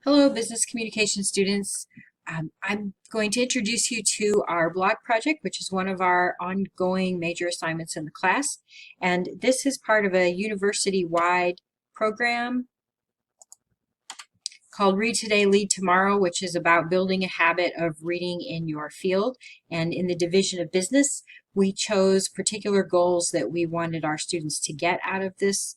Hello, business communication students. I'm going to introduce you to our blog project, which is one of our ongoing major assignments in the class. And this is part of a university-wide program called Read Today, Lead Tomorrow, which is about building a habit of reading in your field. And in the division of business, we chose particular goals that we wanted our students to get out of this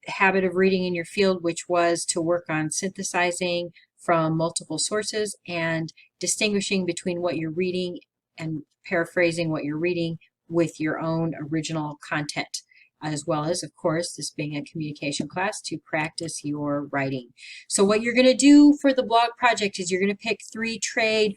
habit of reading in your field, which was to work on synthesizing from multiple sources and distinguishing between what you're reading and paraphrasing what you're reading with your own original content, as well as, of course, this being a communication class, to practice your writing. So what you're going to do for the blog project is you're going to pick 3 trade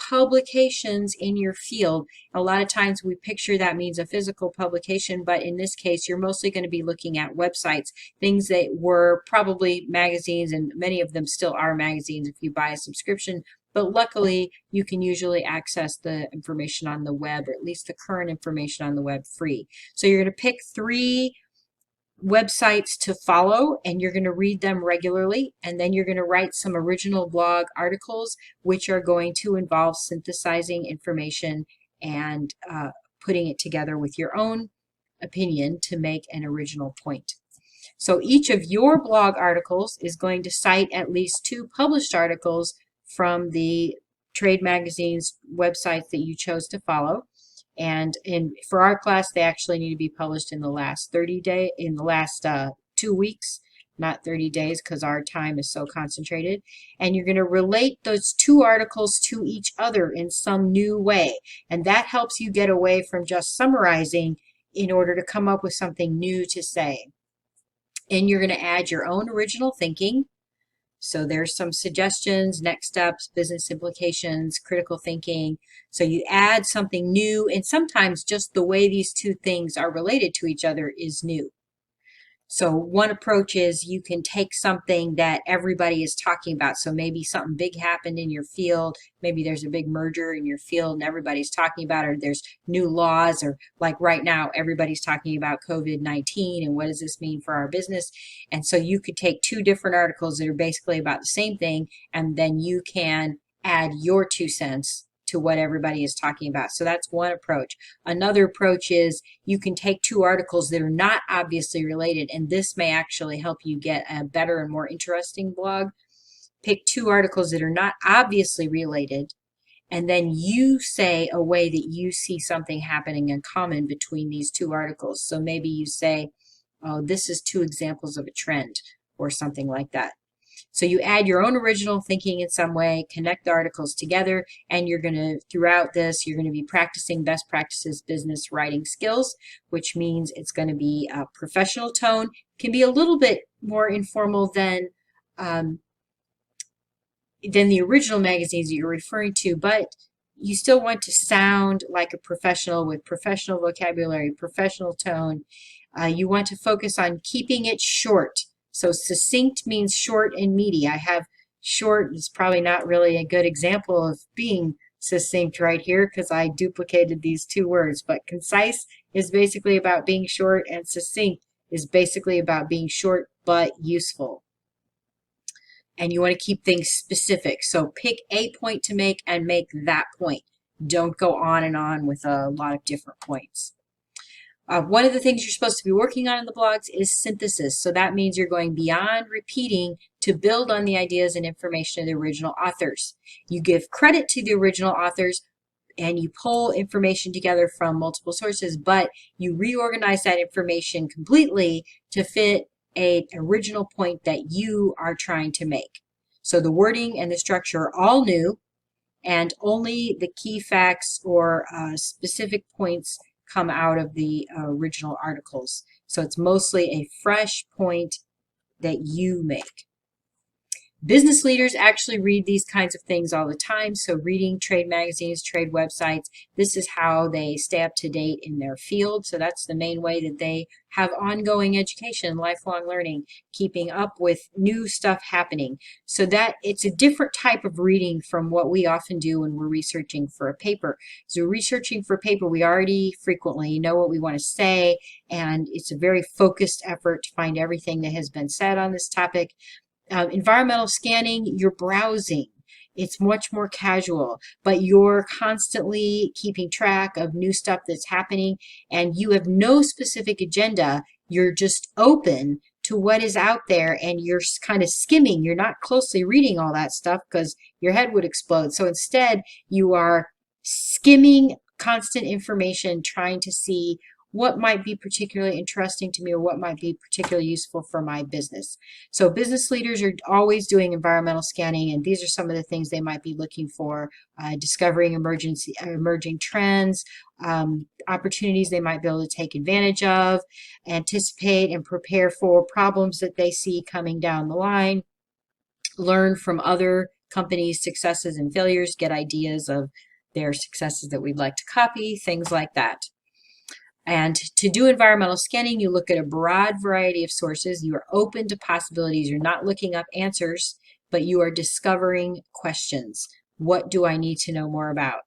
publications in your field. A lot of times we picture that means a physical publication, but in this case, you're mostly going to be looking at websites, things that were probably magazines, and many of them still are magazines if you buy a subscription. But luckily, you can usually access the information on the web, or at least the current information on the web, free. So you're going to pick 3 websites to follow, and you're going to read them regularly, and then you're going to write some original blog articles which are going to involve synthesizing information and putting it together with your own opinion to make an original point. So each of your blog articles is going to cite at least 2 published articles from the trade magazine's websites that you chose to follow. And for our class, they actually need to be published in the last 2 weeks, not 30 days, because our time is so concentrated. And you're going to relate those 2 articles to each other in some new way. And that helps you get away from just summarizing in order to come up with something new to say. And you're going to add your own original thinking. So there's some suggestions, next steps, business implications, critical thinking. So you add something new, and sometimes just the way these 2 things are related to each other is new. So one approach is you can take something that everybody is talking about. So maybe something big happened in your field. Maybe there's a big merger in your field and everybody's talking about it, or there's new laws, or like right now, everybody's talking about COVID-19 and what does this mean for our business. And so you could take 2 different articles that are basically about the same thing, and then you can add your 2 cents to what everybody is talking about. So that's one approach. Another approach is you can take 2 articles that are not obviously related, and this may actually help you get a better and more interesting blog. Pick 2 articles that are not obviously related, and then you say a way that you see something happening in common between these 2 articles. So maybe you say, oh, this is 2 examples of a trend, or something like that. So you add your own original thinking in some way, connect the articles together, and you're going to, throughout this, you're going to be practicing best practices business writing skills, which means it's going to be a professional tone. It can be a little bit more informal than the original magazines that you're referring to, but you still want to sound like a professional with professional vocabulary, professional tone. You want to focus on keeping it short. So succinct means short and meaty. I have short is probably not really a good example of being succinct right here because I duplicated these 2 words. But concise is basically about being short, and succinct is basically about being short but useful. And you want to keep things specific. So pick a point to make and make that point. Don't go on and on with a lot of different points. One of the things you're supposed to be working on in the blogs is synthesis. So that means you're going beyond repeating to build on the ideas and information of the original authors. You give credit to the original authors and you pull information together from multiple sources, but you reorganize that information completely to fit an original point that you are trying to make. So the wording and the structure are all new, and only the key facts or specific points come out of the original articles. So it's mostly a fresh point that you make. Business leaders actually read these kinds of things all the time. So reading trade magazines, trade websites, this is how they stay up to date in their field. So that's the main way that they have ongoing education, lifelong learning, keeping up with new stuff happening. So that it's a different type of reading from what we often do when we're researching for a paper. So researching for a paper, we already frequently know what we want to say, and it's a very focused effort to find everything that has been said on this topic. Environmental scanning, you're browsing. It's much more casual, but you're constantly keeping track of new stuff that's happening, and you have no specific agenda. You're just open to what is out there, and you're kind of skimming. You're not closely reading all that stuff because your head would explode. So instead, you are skimming constant information, trying to see what might be particularly interesting to me or what might be particularly useful for my business. So business leaders are always doing environmental scanning, and these are some of the things they might be looking for: discovering emerging trends, opportunities they might be able to take advantage of, anticipate and prepare for problems that they see coming down the line, learn from other companies' successes and failures, get ideas of their successes that we'd like to copy, things like that. And to do environmental scanning, you look at a broad variety of sources. You are open to possibilities. You're not looking up answers, but you are discovering questions. What do I need to know more about?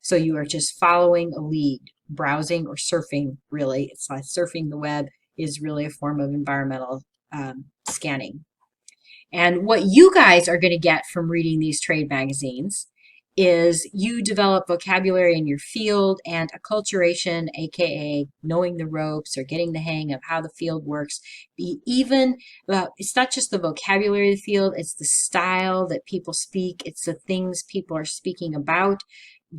So you are just following a lead, browsing or surfing, really. It's like surfing the web is really a form of environmental scanning. And what you guys are going to get from reading these trade magazines is you develop vocabulary in your field and acculturation, aka knowing the ropes or getting the hang of how the field works. It's not just the vocabulary of the field, it's the style that people speak, it's the things people are speaking about.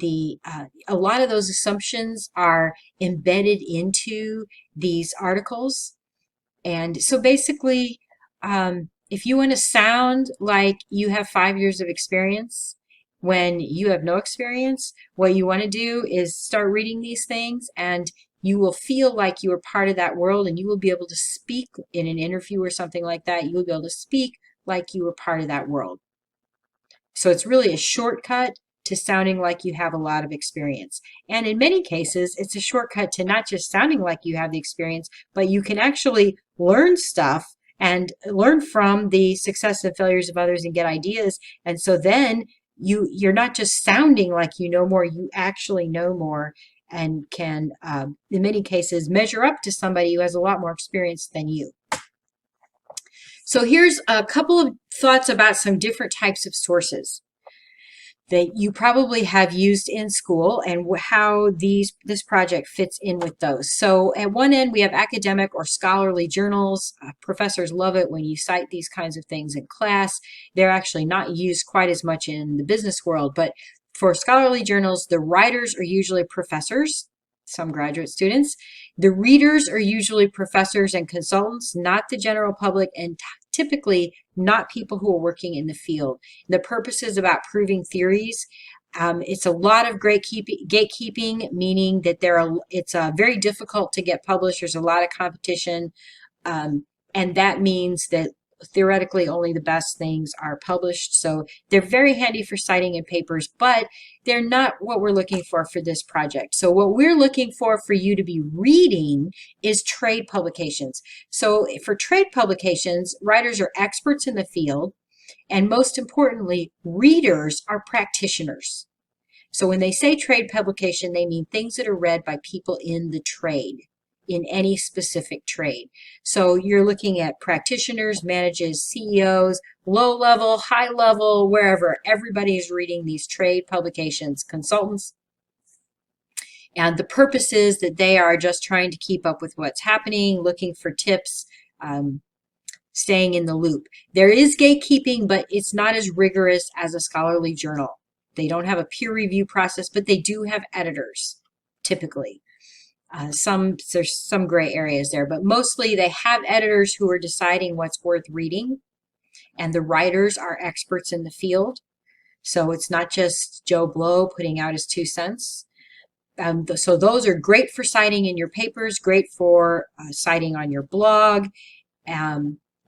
A lot of those assumptions are embedded into these articles. And so basically, if you want to sound like you have 5 years of experience when you have no experience, what you want to do is start reading these things, and you will feel like you are part of that world, and you will be able to speak in an interview or something like that. You will be able to speak like you were part of that world. So it's really a shortcut to sounding like you have a lot of experience. And in many cases, it's a shortcut to not just sounding like you have the experience, but you can actually learn stuff and learn from the success and failures of others and get ideas. And so then you're not just sounding like you know more, you actually know more and can, in many cases, measure up to somebody who has a lot more experience than you. So here's a couple of thoughts about some different types of sources that you probably have used in school and how this project fits in with those. So at one end, we have academic or scholarly journals. Professors love it when you cite these kinds of things in class. They're actually not used quite as much in the business world, but for scholarly journals, the writers are usually professors, some graduate students. The readers are usually professors and consultants, not the general public, and typically not people who are working in the field. The purpose is about proving theories. It's a lot of gatekeeping, meaning that it's very difficult to get published. There's a lot of competition, and that means that theoretically only the best things are published. So they're very handy for citing in papers, but they're not what we're looking for this project. So what we're looking for you to be reading is trade publications. So for trade publications, writers are experts in the field, and most importantly, readers are practitioners. So when they say trade publication, they mean things that are read by people in the trade, in any specific trade. So you're looking at practitioners, managers, CEOs, low level, high level, wherever. Everybody is reading these trade publications, consultants. And the purpose is that they are just trying to keep up with what's happening, looking for tips, staying in the loop. There is gatekeeping, but it's not as rigorous as a scholarly journal. They don't have a peer review process, but they do have editors, typically. There's some gray areas there, but mostly they have editors who are deciding what's worth reading, and the writers are experts in the field. So it's not just Joe Blow putting out his 2 cents. So those are great for citing in your papers, great for citing on your blog.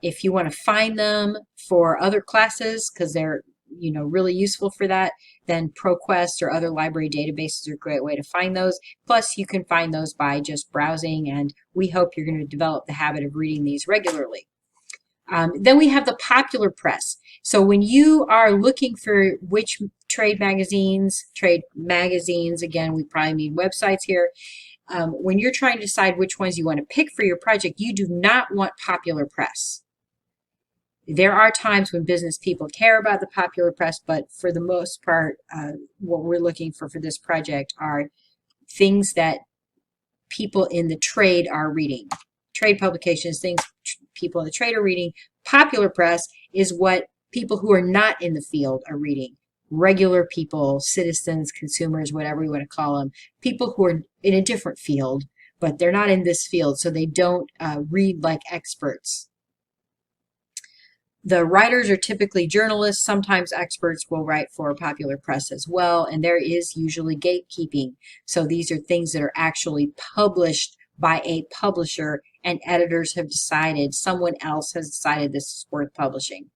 If you want to find them for other classes, because they're really useful for that, then ProQuest or other library databases are a great way to find those. Plus, you can find those by just browsing, and we hope you're going to develop the habit of reading these regularly. Then we have the popular press. So when you are looking for which trade magazines, again, we probably mean websites here. When you're trying to decide which ones you want to pick for your project, you do not want popular press. There are times when business people care about the popular press, but for the most part, what we're looking for this project are things that people in the trade are reading. Trade publications, things people in the trade are reading. Popular press is what people who are not in the field are reading. Regular people, citizens, consumers, whatever we want to call them, people who are in a different field, but they're not in this field, so they don't read like experts. The writers are typically journalists. Sometimes experts will write for popular press as well, and there is usually gatekeeping. So these are things that are actually published by a publisher, and editors have decided, someone else has decided this is worth publishing.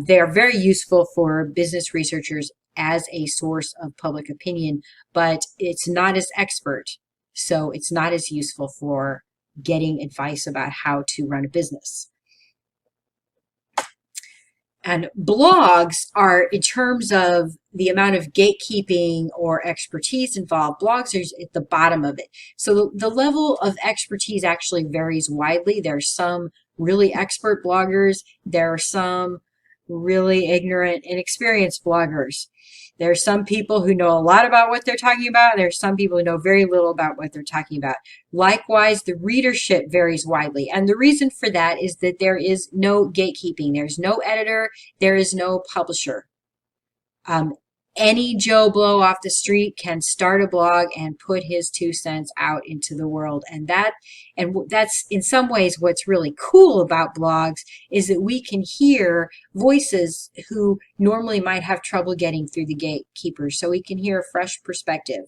They are very useful for business researchers as a source of public opinion, but it's not as expert, so it's not as useful for getting advice about how to run a business. And blogs are, in terms of the amount of gatekeeping or expertise involved, blogs are at the bottom of it. So the level of expertise actually varies widely. There are some really expert bloggers. There are some really ignorant, inexperienced bloggers. There are some people who know a lot about what they're talking about. There are some people who know very little about what they're talking about. Likewise, the readership varies widely. And the reason for that is that there is no gatekeeping. There's no editor. There is no publisher. Any Joe Blow off the street can start a blog and put his 2 cents out into the world. And that's in some ways what's really cool about blogs, is that we can hear voices who normally might have trouble getting through the gatekeepers. So we can hear a fresh perspective.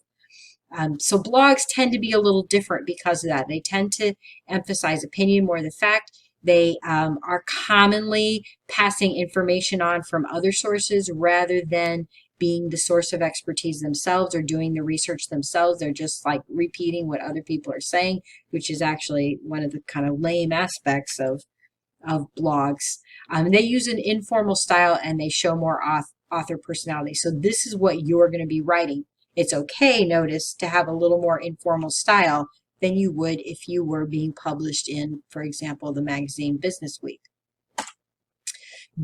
So blogs tend to be a little different because of that. They tend to emphasize opinion more than fact. They are commonly passing information on from other sources rather than being the source of expertise themselves or doing the research themselves. They're just like repeating what other people are saying, which is actually one of the kind of lame aspects of blogs. They use an informal style and they show more author personality. So this is what you're going to be writing. It's okay, notice, to have a little more informal style than you would if you were being published in, for example, the magazine Business Week.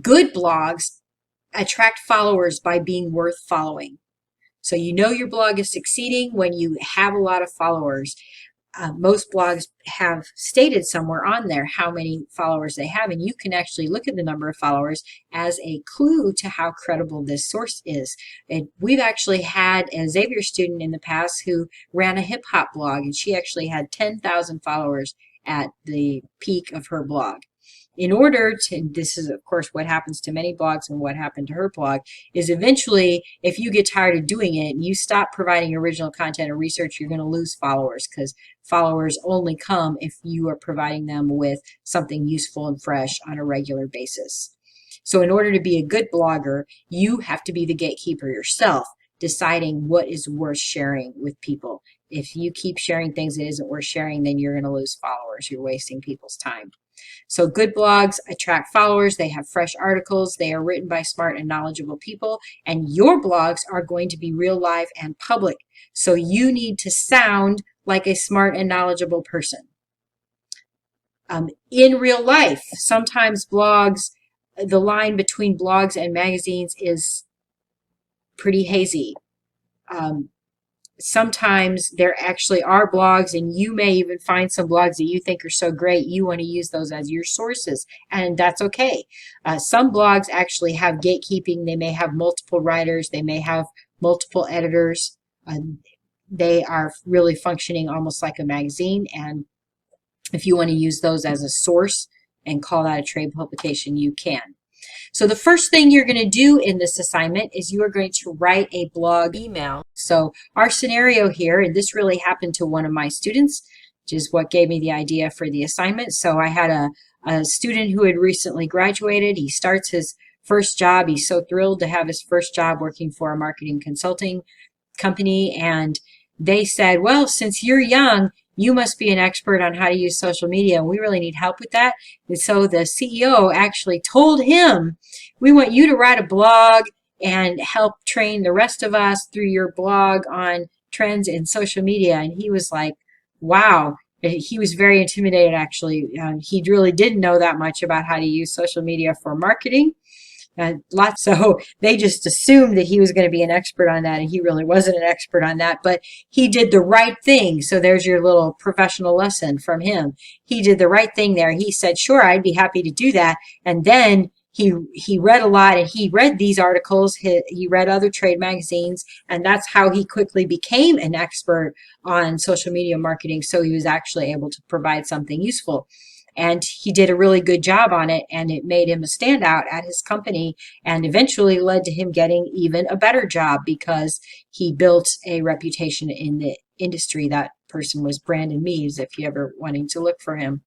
Good blogs attract followers by being worth following. So you know your blog is succeeding when you have a lot of followers. Most blogs have stated somewhere on there how many followers they have, and you can actually look at the number of followers as a clue to how credible this source is. And we've actually had a Xavier student in the past who ran a hip-hop blog, and she actually had 10,000 followers at the peak of her blog. In order to, this is of course what happens to many blogs, and what happened to her blog, is eventually if you get tired of doing it and you stop providing original content or research, you're going to lose followers, because followers only come if you are providing them with something useful and fresh on a regular basis. So in order to be a good blogger, you have to be the gatekeeper yourself, deciding what is worth sharing with people. If you keep sharing things that isn't worth sharing, then you're going to lose followers. You're wasting people's time. So good blogs attract followers. They have fresh articles. They are written by smart and knowledgeable people. And your blogs are going to be real, live, and public. So you need to sound like a smart and knowledgeable person. In real life, sometimes blogs, the line between blogs and magazines is pretty hazy. Sometimes there actually are blogs, and you may even find some blogs that you think are so great you want to use those as your sources, and that's okay. Some blogs actually have gatekeeping. They may have multiple writers. They may have multiple editors. They are really functioning almost like a magazine, and if you want to use those as a source and call that a trade publication, you can. So the first thing you're going to do in this assignment is you are going to write a blog email. So our scenario here, and this really happened to one of my students, which is what gave me the idea for the assignment. So I had a student who had recently graduated. He starts his first job. He's so thrilled to have his first job working for a marketing consulting company. And they said, well, since you're young, you must be an expert on how to use social media, and we really need help with that. And so the CEO actually told him, we want you to write a blog and help train the rest of us through your blog on trends in social media. And he was like, wow, he was very intimidated, actually. He really didn't know that much about how to use social media for marketing. So they just assumed that he was going to be an expert on that, and he really wasn't an expert on that, but he did the right thing. So there's your little professional lesson from him. He did the right thing there. He said, sure, I'd be happy to do that. And then he read a lot, and he read these articles. He read other trade magazines, and that's how he quickly became an expert on social media marketing. So he was actually able to provide something useful. And he did a really good job on it, and it made him a standout at his company, and eventually led to him getting even a better job because he built a reputation in the industry. That person was Brandon Meaves, if you ever wanting to look for him.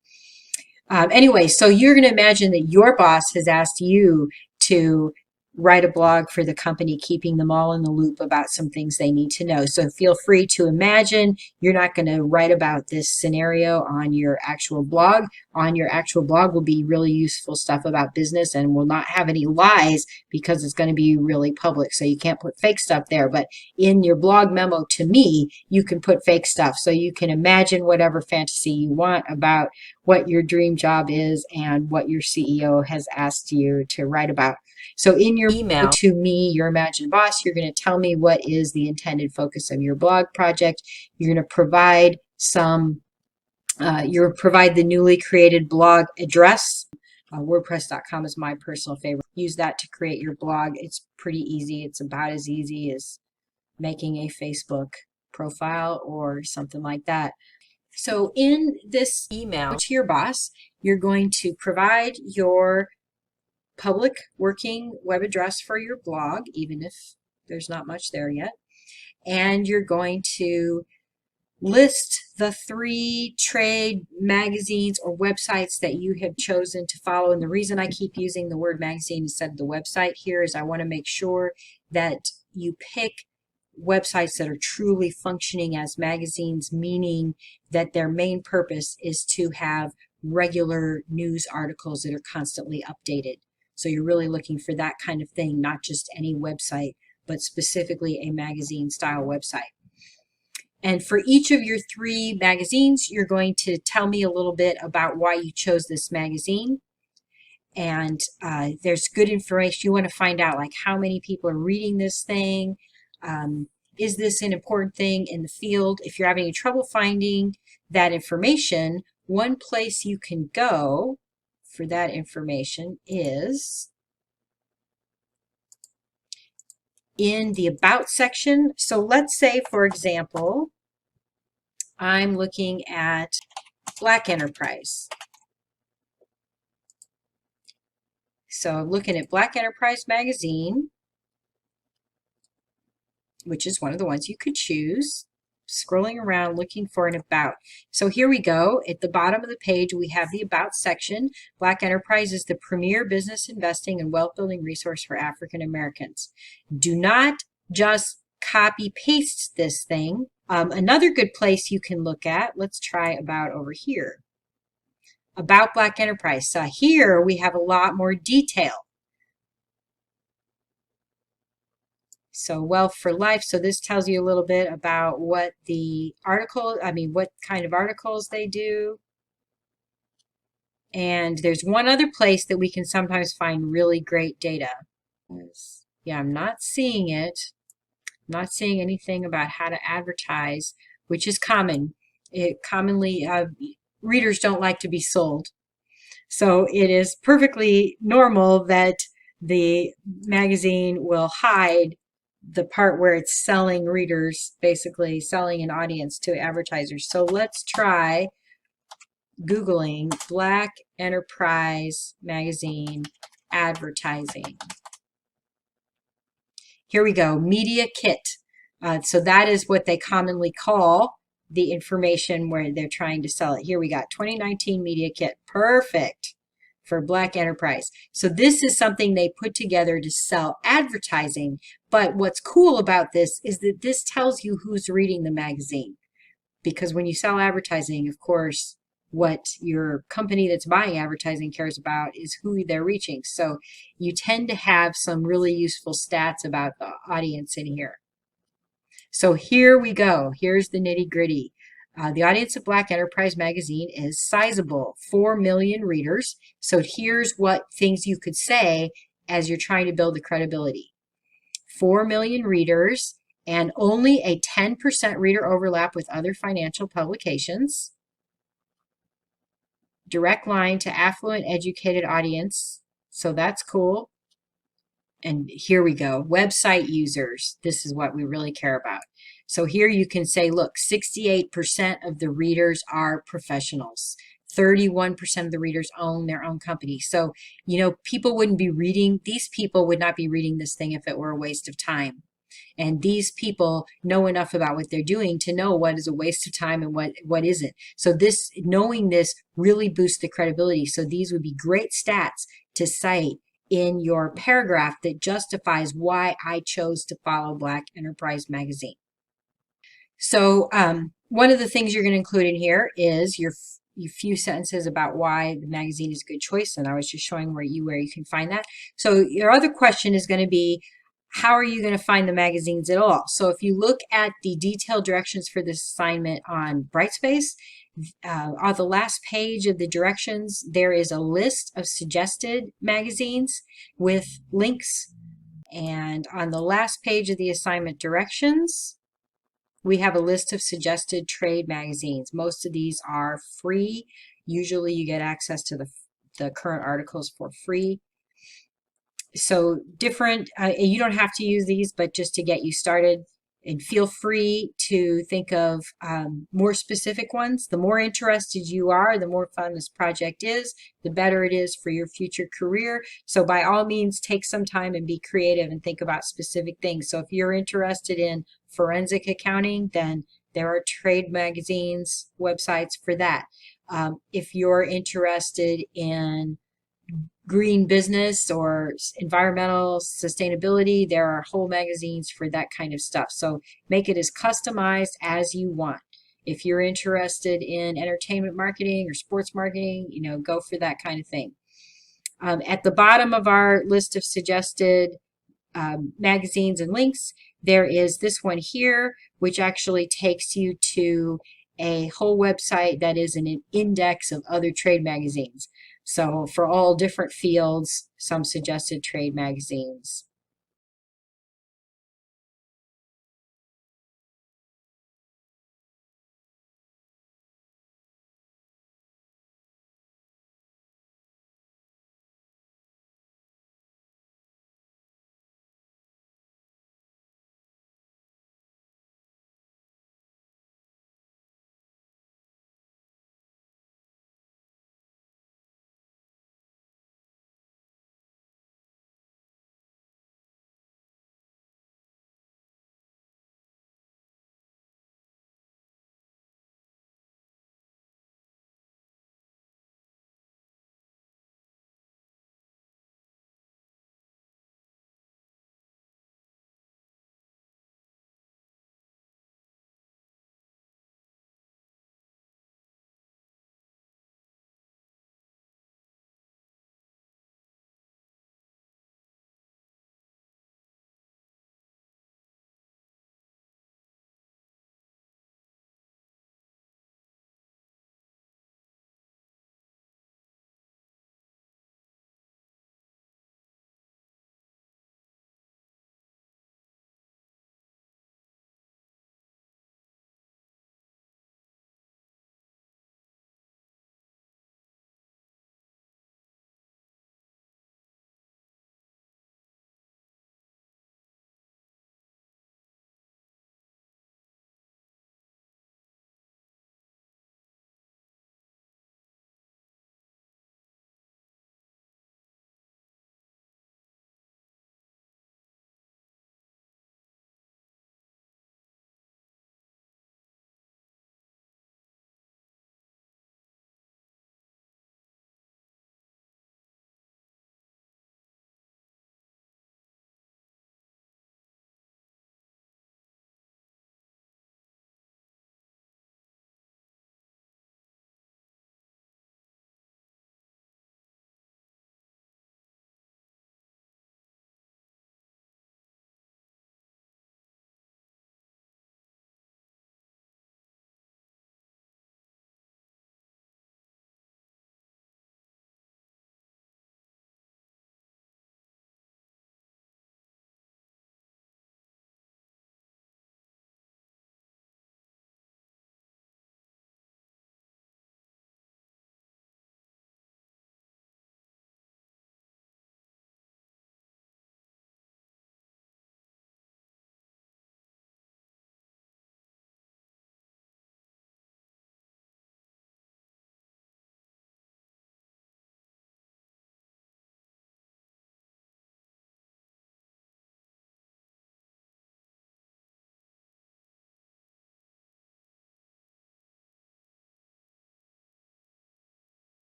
Anyway, so you're going to imagine that your boss has asked you to write a blog for the company, keeping them all in the loop about some things they need to know. So feel free to imagine you're not going to write about this scenario on your actual blog. On your actual blog will be really useful stuff about business and will not have any lies because it's going to be really public. So you can't put fake stuff there. But in your blog memo to me, you can put fake stuff. So you can imagine whatever fantasy you want about what your dream job is and what your CEO has asked you to write about. So in your email to me, your imagined boss, you're going to tell me what is the intended focus of your blog project. You're going to provide you'll provide the newly created blog address. WordPress.com is my personal favorite. Use that to create your blog. It's pretty easy. It's about as easy as making a Facebook profile or something like that. So in this email to your boss, you're going to provide your public working web address for your blog, even if there's not much there yet. And you're going to list the 3 trade magazines or websites that you have chosen to follow. And the reason I keep using the word magazine instead of the website here is I want to make sure that you pick websites that are truly functioning as magazines, meaning that their main purpose is to have regular news articles that are constantly updated. So you're really looking for that kind of thing, not just any website, but specifically a magazine style website. And for each of your 3 magazines, you're going to tell me a little bit about why you chose this magazine. And there's good information. You want to find out like how many people are reading this thing. Is this an important thing in the field? If you're having any trouble finding that information, one place you can go for that information is in the About section. So let's say, for example, I'm looking at Black Enterprise. So I'm looking at Black Enterprise magazine, which is one of the ones you could choose. Scrolling around looking for an About. So here we go. At the bottom of the page, we have the About section. Black Enterprise is the premier business investing and wealth building resource for African Americans. Do not just copy paste this thing. Another good place you can look at, let's try About over here. About Black Enterprise. So here we have a lot more detail. So Wealth for Life. So this tells you a little bit about what the article, what kind of articles they do. And there's one other place that we can sometimes find really great data. Yeah, I'm not seeing it. I'm not seeing anything about how to advertise, which is common. Readers don't like to be sold. So it is perfectly normal that the magazine will hide the part where it's selling readers, basically selling an audience to advertisers. So let's try Googling Black Enterprise magazine advertising. Here we go, Media Kit. So that is what they commonly call the information where they're trying to sell it. Here we got 2019 Media Kit. Perfect for Black Enterprise. So this is something they put together to sell advertising. But what's cool about this is that this tells you who's reading the magazine. Because when you sell advertising, of course, what your company that's buying advertising cares about is who they're reaching. So you tend to have some really useful stats about the audience in here. So here we go. Here's the nitty gritty. The audience of Black Enterprise Magazine is sizable, 4 million readers. So here's what things you could say as you're trying to build the credibility. 4 million readers and only a 10% reader overlap with other financial publications. Direct line to affluent, educated audience. So that's cool. And here we go. Website users. This is what we really care about. So here you can say, look, 68% of the readers are professionals. 31% of the readers own their own company. So, you know, people wouldn't be reading, these people would not be reading this thing if it were a waste of time. And these people know enough about what they're doing to know what is a waste of time and what isn't. So this, knowing this really boosts the credibility. So these would be great stats to cite in your paragraph that justifies why I chose to follow Black Enterprise Magazine. So one of the things you're going to include in here is your few sentences about why the magazine is a good choice, and I was just showing where you can find that. So your other question is going to be, how are you going to find the magazines at all? So if you look at the detailed directions for this assignment on Brightspace, on the last page of the directions, there is a list of suggested magazines with links. And on the last page of the assignment directions, we have a list of suggested trade magazines. Most of these are free. Usually you get access to the current articles for free. So different, you don't have to use these, but just to get you started, and feel free to think of more specific ones. The more interested you are, the more fun this project is, the better it is for your future career. So by all means, take some time and be creative and think about specific things. So if you're interested in forensic accounting, then there are trade magazines, websites for that. If you're interested in green business or environmental sustainability, there are whole magazines for that kind of stuff. So make it as customized as you want. If you're interested in entertainment marketing or sports marketing, you know, go for that kind of thing. At the bottom of our list of suggested magazines and links, there is this one here, which actually takes you to a whole website that is an index of other trade magazines. So for all different fields, some suggested trade magazines.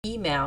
email